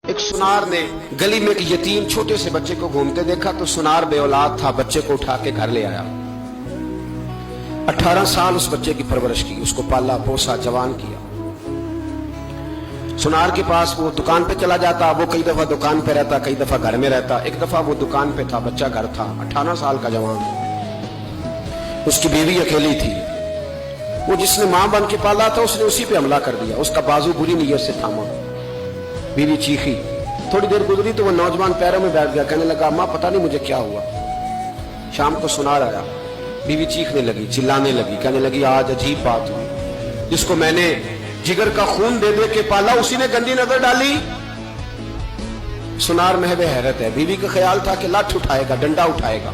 ایک سنار نے گلی میں ایک یتیم چھوٹے سے بچے کو گھومتے دیکھا تو سنار بے اولاد تھا، بچے کو اٹھا کے گھر لے آیا۔ 18 سال اس بچے کی پرورش کی، اس کو پالا پوسا جوان کیا۔ سنار کے پاس وہ دکان پہ چلا جاتا، وہ کئی دفعہ دکان پہ رہتا، کئی دفعہ گھر میں رہتا۔ ایک دفعہ وہ دکان پہ تھا، بچہ گھر تھا، 18 سال کا جوان۔ اس کی بیوی اکیلی تھی، وہ جس نے ماں بن کے پالا تھا اس نے اسی پہ حملہ کر دیا، اس کا بازو بری نیت سے تھاما۔ بیوی چیخی، تھوڑی دیر گزری تو وہ نوجوان پیروں میں بیٹھ گیا، کہنے لگا ماں پتہ نہیں مجھے کیا ہوا۔ شام کو سنار آیا، بیوی چیخنے لگی، چلانے لگی، کہنے لگی آج عجیب بات ہوئی، جس کو میں نے جگر کا خون دے دے کے پالا اسی نے گندی نظر ڈالی۔ سنار محو حیرت ہے، بیوی کا خیال تھا کہ لاٹھ اٹھائے گا، ڈنڈا اٹھائے گا،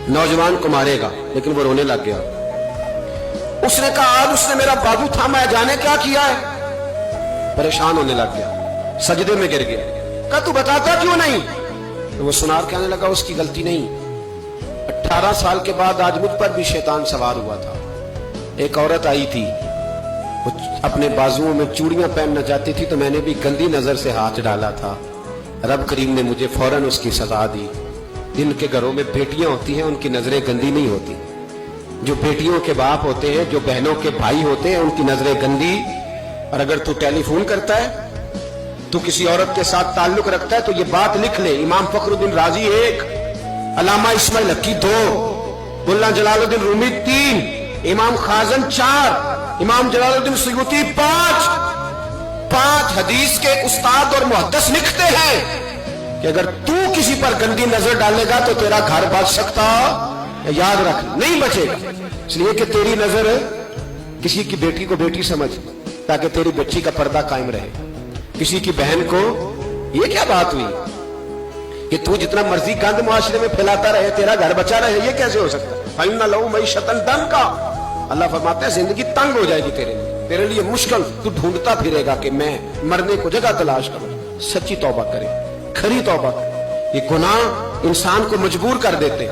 نوجوان کو مارے گا، لیکن وہ رونے لگ گیا۔ اس نے کہا آج اس نے میرا بازو تھاما ہے، جانے کیا کیا ہے۔ پریشان ہونے لگ گیا، سجدے میں گر گیا، کہا تو بتاتا کیوں نہیں؟ تو وہ سنار کہنے لگا اس کی غلطی نہیں، 18 سال کے بعد آج مجھ پر بھی شیطان سوار ہوا تھا۔ ایک عورت آئی تھی، وہ اپنے بازوؤں میں چوڑیاں پہننا چاہتی تھی تو میں نے بھی گندی نظر سے ہاتھ ڈالا تھا، رب کریم نے مجھے فوراً اس کی سزا دی۔ جن کے گھروں میں بیٹیاں ہوتی ہیں ان کی نظریں گندی نہیں ہوتی، جو بیٹیوں کے باپ ہوتے ہیں، جو بہنوں کے بھائی ہوتے ہیں، ان کی نظریں گندی۔ اور اگر تو ٹیلی فون کرتا ہے، تو کسی عورت کے ساتھ تعلق رکھتا ہے تو یہ بات لکھ لے، امام فخر الدین رازی 1، علامہ اسماعیل حقی 2، ملا جلال الدین رومی 3، امام خازن 4، امام جلال الدین سیوطی 5 حدیث کے استاد اور محدث لکھتے ہیں کہ اگر تو کسی پر گندی نظر ڈالے گا تو تیرا گھر بچ سکتا، یاد رکھ نہیں بچے گا، اس لیے کہ تیری نظر کسی کی بیٹی کو بیٹی سمجھ تاکہ تیری بچی کا پردہ قائم رہے، کسی کی بہن کو یہ کیا بات ہوئی کہ تو جتنا مرضی گند معاشرے میں پھیلاتا رہے تیرا گھر بچا رہے، یہ کیسے ہو سکتا ہے؟ فَإِنَّ لَهُ مَعِيشَةً ضَنْكًا، اللہ فرماتا ہے زندگی تنگ ہو جائے گی تیرے لیے مشکل، تو ڈھونڈتا پھرے گا کہ میں مرنے کو جگہ تلاش کروں۔ سچی توبہ کرے، کھری توبہ کرے، یہ گناہ انسان کو مجبور کر دیتے ہیں۔